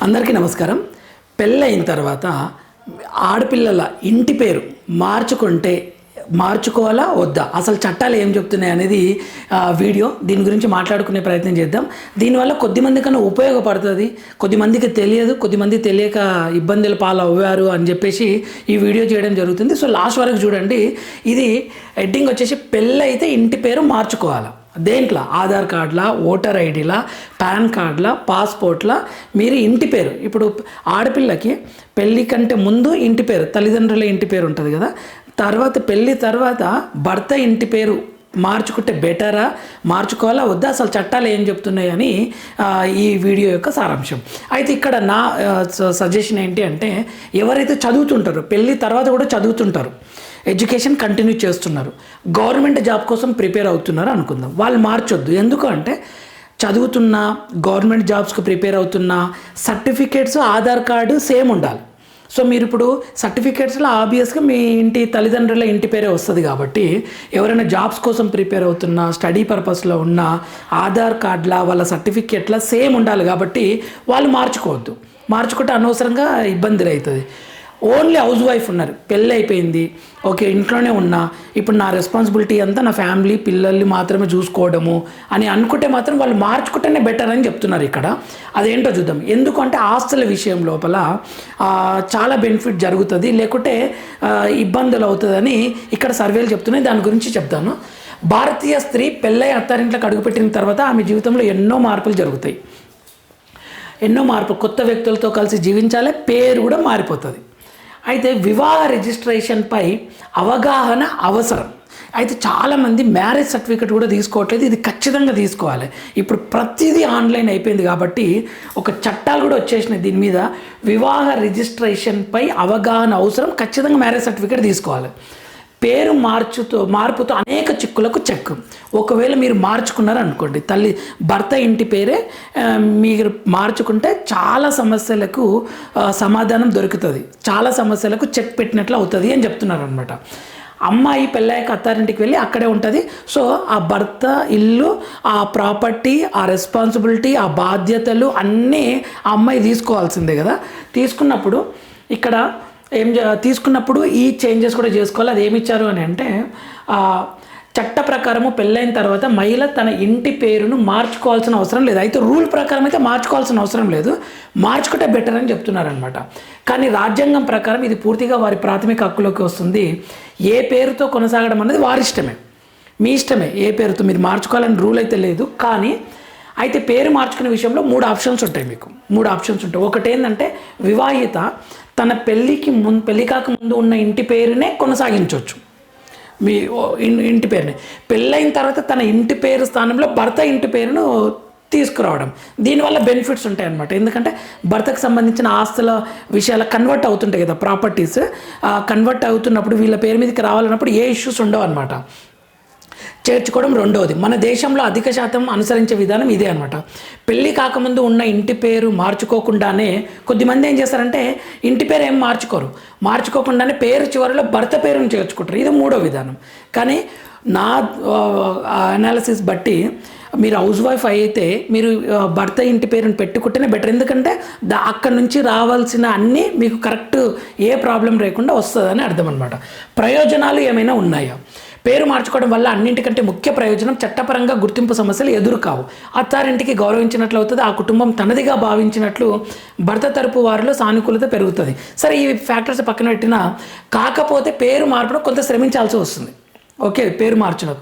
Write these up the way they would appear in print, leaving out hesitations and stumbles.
అందరికీ నమస్కారం. పెళ్ళైన తర్వాత ఆడపిల్లల ఇంటి పేరు మార్చుకోవాలా వద్దా, అసలు చట్టాలు ఏం చెప్తున్నాయి అనేది వీడియో. దీని గురించి మాట్లాడుకునే ప్రయత్నం చేద్దాం. దీనివల్ల కొద్దిమంది కన్నా ఉపయోగపడుతుంది, కొద్దిమందికి తెలియదు, కొద్దిమంది తెలియక ఇబ్బందులు పాలవ్వారు అని చెప్పేసి ఈ వీడియో చేయడం జరుగుతుంది. సో లాస్ట్ వరకు చూడండి. ఇది హెడ్డింగ్ వచ్చేసి పెళ్ళైతే ఇంటి పేరు మార్చుకోవాలా. దేంట్లో? ఆధార్ కార్డులా, ఓటర్ ఐడిలా, పాన్ కార్డులా, పాస్పోర్ట్లా మీరు ఇంటి పేరు. ఇప్పుడు ఆడపిల్లకి పెళ్ళి కంటే ముందు ఇంటి పేరు, తల్లిదండ్రుల ఇంటి పేరు ఉంటుంది కదా. తర్వాత పెళ్ళి తర్వాత భర్త ఇంటి పేరు మార్చుకుంటే బెటరా, మార్చుకోవాలా వద్దా, అసలు చట్టాలు ఏం చెప్తున్నాయి అని ఈ వీడియో యొక్క సారాంశం. అయితే ఇక్కడ నా సజెషన్ ఏంటి అంటే, ఎవరైతే చదువుతుంటారో, పెళ్ళి తర్వాత కూడా చదువుతుంటారు, ఎడ్యుకేషన్ కంటిన్యూ చేస్తున్నారు, గవర్నమెంట్ జాబ్ కోసం ప్రిపేర్ అవుతున్నారు అనుకుందాం, వాళ్ళు మార్చొద్దు. ఎందుకు అంటే చదువుతున్నా, గవర్నమెంట్ జాబ్స్కి ప్రిపేర్ అవుతున్నా సర్టిఫికేట్స్, ఆధార్ కార్డు సేమ్ ఉండాలి. సో మీరు ఇప్పుడు సర్టిఫికేట్స్లో ఆబ్వియస్గా మీ ఇంటి తల్లిదండ్రుల ఇంటి పేరే వస్తుంది. కాబట్టి ఎవరైనా జాబ్స్ కోసం ప్రిపేర్ అవుతున్నా, స్టడీ పర్పస్లో ఉన్న ఆధార్ కార్డులా వాళ్ళ సర్టిఫికేట్లా సేమ్ ఉండాలి. కాబట్టి వాళ్ళు మార్చుకోవద్దు. మార్చుకుంటే అనవసరంగా ఇబ్బందులు అవుతుంది. ఓన్లీ హౌస్ వైఫ్ ఉన్నారు, పెళ్ళి అయిపోయింది, ఓకే ఇంట్లోనే ఉన్నా, ఇప్పుడు నా రెస్పాన్సిబిలిటీ అంతా నా ఫ్యామిలీ పిల్లల్ని మాత్రమే చూసుకోవడము అని అనుకుంటే మాత్రం వాళ్ళు మార్చుకుంటేనే బెటర్ అని చెప్తున్నారు ఇక్కడ. అదేంటో చూద్దాం. ఎందుకంటే ఆస్తుల విషయం లోపల చాలా బెనిఫిట్ జరుగుతుంది, లేకుంటే ఇబ్బందులు అవుతుందని ఇక్కడ సర్వేలు చెప్తున్నాయి. దాని గురించి చెప్తాను. భారతీయ స్త్రీ పెళ్ళై అత్తారింట్లోకి అడుగుపెట్టిన తర్వాత ఆమె జీవితంలో ఎన్నో మార్పులు జరుగుతాయి. కొత్త వ్యక్తులతో కలిసి జీవించాలి, పేరు కూడా మారిపోతుంది. అయితే వివాహ రిజిస్ట్రేషన్పై అవగాహన అవసరం. అయితే చాలామంది మ్యారేజ్ సర్టిఫికేట్ కూడా తీసుకోవట్లేదు. ఇది ఖచ్చితంగా తీసుకోవాలి. ఇప్పుడు ప్రతిదీ ఆన్లైన్ అయిపోయింది కాబట్టి ఒక చట్టాలు కూడా వచ్చేసినాయి దీని మీద. వివాహ రిజిస్ట్రేషన్పై అవగాహన అవసరం, ఖచ్చితంగా మ్యారేజ్ సర్టిఫికేట్ తీసుకోవాలి. పేరు మార్పుతో అనేక చిక్కులకు చెక్. ఒకవేళ మీరు మార్చుకున్నారు అనుకోండి, భర్త ఇంటి పేరే మీరు మార్చుకుంటే చాలా సమస్యలకు సమాధానం దొరుకుతుంది, చాలా సమస్యలకు చెక్ పెట్టినట్లు అవుతుంది అని చెప్తున్నారు అనమాట. అమ్మాయి పెళ్ళాక అత్తారింటికి వెళ్ళి అక్కడే ఉంటుంది. సో ఆ భర్త ఇల్లు, ఆ ప్రాపర్టీ, ఆ రెస్పాన్సిబిలిటీ, ఆ బాధ్యతలు అన్నీ ఆ అమ్మాయి తీసుకోవాల్సిందే కదా. తీసుకున్నప్పుడు ఈ చేంజెస్ కూడా చేసుకోవాలి. అది ఏమిచ్చారు అని అంటే, చట్ట ప్రకారము పెళ్ళైన తర్వాత మహిళ తన ఇంటి పేరును మార్చుకోవాల్సిన అవసరం లేదు. అయితే రూల్ ప్రకారం అయితే మార్చుకోవాల్సిన అవసరం లేదు, మార్చుకుంటే బెటర్ అని చెప్తున్నారనమాట. కానీ రాజ్యాంగం ప్రకారం ఇది పూర్తిగా వారి ప్రాథమిక హక్కులోకి వస్తుంది. ఏ పేరుతో కొనసాగడం అనేది వారి ఇష్టమే, మీ ఇష్టమే. ఏ పేరుతో మీరు మార్చుకోవాలని రూల్ అయితే లేదు. కానీ అయితే పేరు మార్చుకునే విషయంలో 3 ఆప్షన్స్ ఉంటాయి. మీకు 3 ఆప్షన్స్ ఉంటాయి. ఒకటి ఏంటంటే, వివాహిత తన పెళ్ళి కాకముందు ఉన్న ఇంటి పేరునే కొనసాగించవచ్చు, మీ ఇంటి పేరుని. పెళ్ళైన తర్వాత తన ఇంటి పేరు స్థానంలో భర్త ఇంటి పేరును తీసుకురావడం. దీనివల్ల బెనిఫిట్స్ ఉంటాయి అన్నమాట. ఎందుకంటే భర్తకు సంబంధించిన ఆస్తుల విషయాలు కన్వర్ట్ అవుతుంటాయి కదా, ప్రాపర్టీస్ కన్వర్ట్ అవుతున్నప్పుడు వీళ్ళ పేరు మీదకి రావాలన్నప్పుడు ఏ ఇష్యూస్ ఉండవు అనమాట. చేర్చుకోవడం రెండవది. మన దేశంలో అధిక శాతం అనుసరించే విధానం ఇదే అనమాట. పెళ్ళి కాకముందు ఉన్న ఇంటి పేరు మార్చుకోకుండానే, కొద్దిమంది ఏం చేస్తారంటే ఇంటి పేరు ఏం మార్చుకోకుండానే పేరు చివరిలో భర్త పేరును చేర్చుకుంటారు. ఇది 3వ విధానం. కానీ నా అనాలిసిస్ బట్టి మీరు హౌస్ వైఫ్ అయితే మీరు భర్త ఇంటి పేరుని పెట్టుకుంటేనే బెటర్. ఎందుకంటే అక్కడి నుంచి రావాల్సిన అన్నీ మీకు కరెక్ట్, ఏ ప్రాబ్లం లేకుండా వస్తుందని అర్థం అనమాట. ప్రయోజనాలు ఏమైనా ఉన్నాయా? పేరు మార్చుకోవడం వల్ల అన్నింటికంటే ముఖ్య ప్రయోజనం, చట్టపరంగా గుర్తింపు సమస్యలు ఎదురు కావు. అత్తారింటికి గౌరవించినట్లు అవుతుంది, ఆ కుటుంబం తనదిగా భావించినట్లు భర్త తరపు వారిలో సానుకూలత పెరుగుతుంది. సరే, ఈ ఫ్యాక్టర్స్ పక్కన పెట్టినా, కాకపోతే పేరు మార్పడం కొంత శ్రమించాల్సి వస్తుంది. ఓకే, పేరు మార్చడం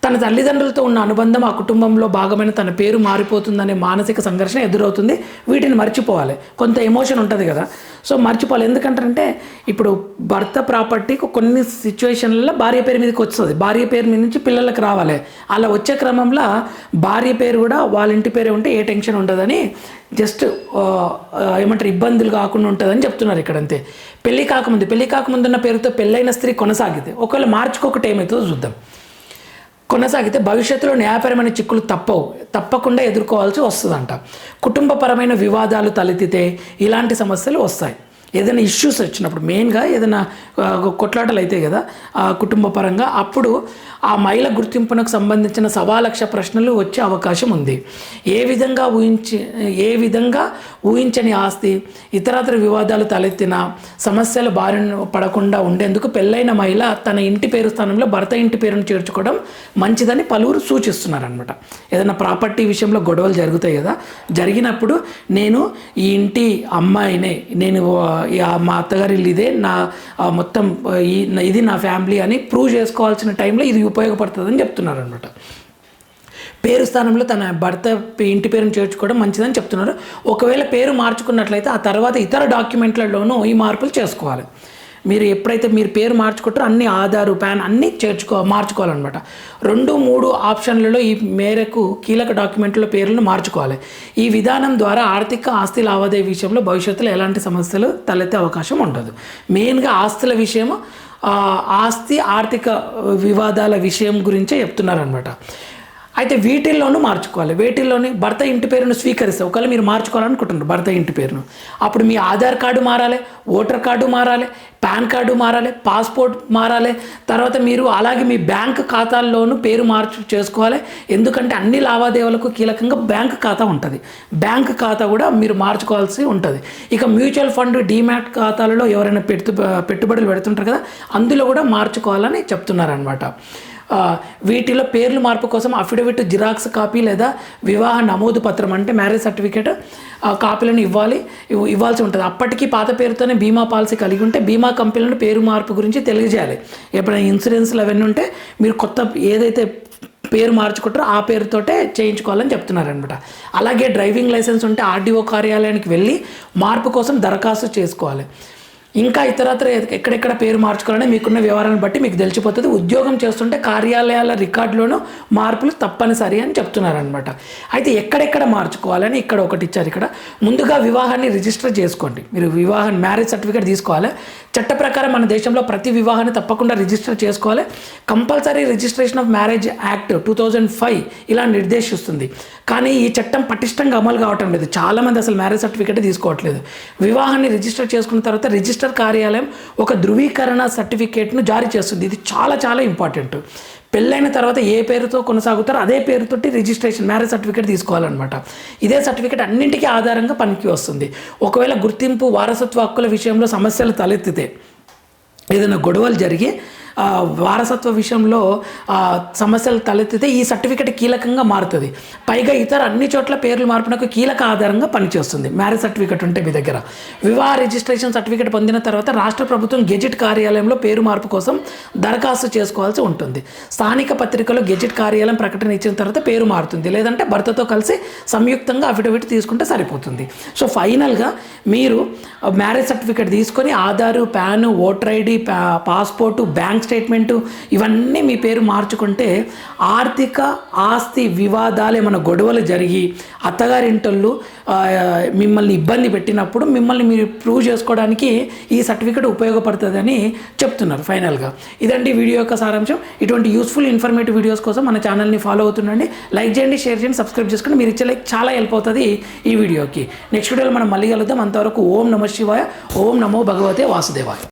తన తల్లిదండ్రులతో ఉన్న అనుబంధం, ఆ కుటుంబంలో భాగమైన తన పేరు మారిపోతుందనే మానసిక సంఘర్షణ ఎదురవుతుంది. వీటిని మర్చిపోవాలి. కొంత ఎమోషన్ ఉంటుంది కదా, సో మర్చిపోవాలి. ఎందుకంటే ఇప్పుడు భర్త ప్రాపర్టీకి కొన్ని సిచ్యువేషన్లలో భార్య పేరు మీదకి వస్తుంది, భార్య పేరు మీద నుంచి పిల్లలకు రావాలి. అలా వచ్చే క్రమంలో భార్య పేరు కూడా వాళ్ళ ఇంటి పేరే ఉంటే ఏ టెన్షన్ ఉండదని, జస్ట్ ఇబ్బందులు కాకుండా ఉంటుందని చెప్తున్నారు ఇక్కడ. అంతే. పెళ్ళి కాకముందు ఉన్న పేరుతో పెళ్ళైన స్త్రీ కొనసాగితే, ఒకవేళ మార్చుకోకటి ఏమవుతుందో చూద్దాం. కొనసాగితే భవిష్యత్తులో న్యాయపరమైన చిక్కులు తప్పకుండా ఎదుర్కోవాల్సి వస్తుందంట. కుటుంబపరమైన వివాదాలు తలెత్తితే ఇలాంటి సమస్యలు వస్తాయి. ఏదైనా ఇష్యూస్ వచ్చినప్పుడు, మెయిన్గా ఏదైనా కొట్లాటలు అయితే కదా కుటుంబ పరంగా, అప్పుడు ఆ మహిళ గుర్తింపునకు సంబంధించిన 1,00,000 ప్రశ్నలు వచ్చే అవకాశం ఉంది. ఏ విధంగా ఊహించని ఆస్తి, ఇతరత్ర వివాదాలు తలెత్తిన సమస్యల బారిన పడకుండా ఉండేందుకు పెళ్ళైన మహిళ తన ఇంటి పేరు స్థానంలో భర్త ఇంటి పేరును చేర్చుకోవడం మంచిదని పలువురు సూచిస్తున్నారనమాట. ఏదైనా ప్రాపర్టీ విషయంలో గొడవలు జరుగుతాయి కదా, జరిగినప్పుడు నేను ఈ ఇంటి అమ్మాయినే, నేను మా అత్తగారి ఇల్లు ఇదే, నా మొత్తం ఇది నా ఫ్యామిలీ అని ప్రూవ్ చేసుకోవాల్సిన టైంలో ఇది ఉపయోగపడుతుందని చెప్తున్నారు అనమాట. పేరు స్థానంలో తన భర్త ఇంటి పేరును చేర్చుకోవడం మంచిదని చెప్తున్నారు. ఒకవేళ పేరు మార్చుకున్నట్లయితే ఆ తర్వాత ఇతర డాక్యుమెంట్లలోనూ ఈ మార్పులు చేసుకోవాలి. మీరు ఎప్పుడైతే మీరు పేరు మార్చుకుంటారో అన్ని ఆధారు, పాన్ అన్నీ మార్చుకోవాలన్నమాట. 2, 3 ఆప్షన్లలో ఈ మేరకు కీలక డాక్యుమెంట్ల పేర్లను మార్చుకోవాలి. ఈ విధానం ద్వారా ఆర్థిక ఆస్తి లావాదేవీ విషయంలో భవిష్యత్తులో ఎలాంటి సమస్యలు తలెత్తే అవకాశం ఉండదు. మెయిన్గా ఆస్తుల విషయం, ఆస్తి ఆర్థిక వివాదాల విషయం గురించే చెప్తున్నారనమాట. అయితే వీటిల్లోనూ మార్చుకోవాలి. వీటిల్లోని భర్త ఇంటి పేరును స్వీకరిస్తే, ఒకవేళ మీరు మార్చుకోవాలనుకుంటున్నారు భర్త ఇంటి పేరును, అప్పుడు మీ ఆధార్ కార్డు మారాలి, ఓటర్ కార్డు మారాలి, పాన్ కార్డు మారాలి, పాస్పోర్ట్ మారాలి. తర్వాత మీరు అలాగే మీ బ్యాంక్ ఖాతాల్లోనూ పేరు చేసుకోవాలి. ఎందుకంటే అన్ని లావాదేవీలకు కీలకంగా బ్యాంక్ ఖాతా ఉంటుంది. బ్యాంక్ ఖాతా కూడా మీరు మార్చుకోవాల్సి ఉంటుంది. ఇక మ్యూచువల్ ఫండ్, డీమ్యాట్ ఖాతాలలో ఎవరైనా పెట్టుబడులు పెడుతుంటారు కదా, అందులో కూడా మార్చుకోవాలని చెప్తున్నారనమాట. వీటిలో పేర్ల మార్పు కోసం అఫిడవిట్, జిరాక్స్ కాపీ లేదా వివాహ నమోదు పత్రం అంటే మ్యారేజ్ సర్టిఫికేట్ కాపీలను ఇవ్వాల్సి ఉంటుంది. అప్పటికీ పాత పేరుతోనే బీమా పాలసీ కలిగి ఉంటే బీమా కంపెనీలను పేరు మార్పు గురించి తెలియజేయాలి. ఎప్పుడైనా ఇన్సూరెన్స్లు అవన్నీ ఉంటే మీరు కొత్త ఏదైతే పేరు మార్చుకుంటారో ఆ పేరుతోటే చేయించుకోవాలని చెప్తున్నారనమాట. అలాగే డ్రైవింగ్ లైసెన్స్ ఉంటే ఆర్డీఓ కార్యాలయానికి వెళ్ళి మార్పు కోసం దరఖాస్తు చేసుకోవాలి. ఇంకా ఇతరత్ర ఎక్కడెక్కడ పేరు మార్చుకోవాలని మీకున్న వివరాలను బట్టి మీకు తెలిసిపోతుంది. ఉద్యోగం చేస్తుంటే కార్యాలయాల రికార్డులోనూ మార్పులు తప్పనిసరి అని చెప్తున్నారనమాట. అయితే ఎక్కడెక్కడ మార్చుకోవాలని ఇక్కడ ఒకటి ఇచ్చారు. ఇక్కడ ముందుగా వివాహాన్ని రిజిస్టర్ చేసుకోండి. మీరు మ్యారేజ్ సర్టిఫికేట్ తీసుకోవాలి. చట్ట ప్రకారం మన దేశంలో ప్రతి వివాహాన్ని తప్పకుండా రిజిస్టర్ చేసుకోవాలి. Compulsory registration of marriage act 2005 ఇలా నిర్దేశిస్తుంది. కానీ ఈ చట్టం పటిష్టంగా అమలు కావటం లేదు. చాలామంది అసలు మ్యారేజ్ సర్టిఫికేట్ తీసుకోవట్లేదు. వివాహాన్ని రిజిస్టర్ చేసుకున్న తర్వాత రిజిస్టర్ కార్యాలయం ఒక ధృవీకరణ సర్టిఫికేట్ను జారీ చేస్తుంది. ఇది చాలా చాలా ఇంపార్టెంట్. పెళ్ళైన తర్వాత ఏ పేరుతో కొనసాగుతారో అదే పేరుతోటి రిజిస్ట్రేషన్ మ్యారేజ్ సర్టిఫికేట్ తీసుకోవాలన్నమాట. ఇదే సర్టిఫికేట్ అన్నింటికీ ఆధారంగా పనికి వస్తుంది. ఒకవేళ గుర్తింపు, వారసత్వ హక్కుల విషయంలో సమస్యలు తలెత్తితే, ఏదైనా గొడవలు జరిగి వారసత్వ విషయంలో సమస్యలు తలెత్తితే ఈ సర్టిఫికేట్ కీలకంగా మారుతుంది. పైగా ఇతర అన్ని చోట్ల పేర్లు మార్పునకు కీలక ఆధారంగా పనిచేస్తుంది మ్యారేజ్ సర్టిఫికేట్ ఉంటే మీ దగ్గర. వివాహ రిజిస్ట్రేషన్ సర్టిఫికేట్ పొందిన తర్వాత రాష్ట్ర ప్రభుత్వం గెజిట్ కార్యాలయంలో పేరు మార్పు కోసం దరఖాస్తు చేసుకోవాల్సి ఉంటుంది. స్థానిక పత్రికలో గెజిట్ కార్యాలయం ప్రకటన ఇచ్చిన తర్వాత పేరు మారుతుంది. లేదంటే భర్తతో కలిసి సంయుక్తంగా అఫిడవిట్ తీసుకుంటే సరిపోతుంది. సో ఫైనల్గా మీరు మ్యారేజ్ సర్టిఫికేట్ తీసుకొని Aadhaar, pan, voter ID, passport, bank statement ఇవన్నీ మీ పేరు మార్చుకుంటే ఆర్థిక ఆస్తి వివాదాలు ఏమైనా గొడవలు జరిగి అత్తగారింటోళ్ళు మిమ్మల్ని ఇబ్బంది పెట్టినప్పుడు మిమ్మల్ని మీరు ప్రూవ్ చేసుకోవడానికి ఈ సర్టిఫికేట్ ఉపయోగపడుతుందని చెప్తున్నారు. ఫైనల్గా ఇదండి వీడియో యొక్క సారాంశం. ఇటువంటి యూస్ఫుల్ ఇన్ఫర్మేటివ్ వీడియోస్ కోసం మన ఛానల్ని ఫాలో అవుతుండండి. లైక్ చేయండి, షేర్ చేయండి, సబ్స్క్రైబ్ చేసుకోండి. మీరు ఇచ్చే లైక్ చాలా హెల్ప్ అవుతుంది ఈ వీడియోకి. నెక్స్ట్ వీడియోలో మనం మళ్ళీ కలుద్దాం. అంతవరకు ఓం నమః శివాయ, ఓం నమో భగవతే వాసుదేవాయ.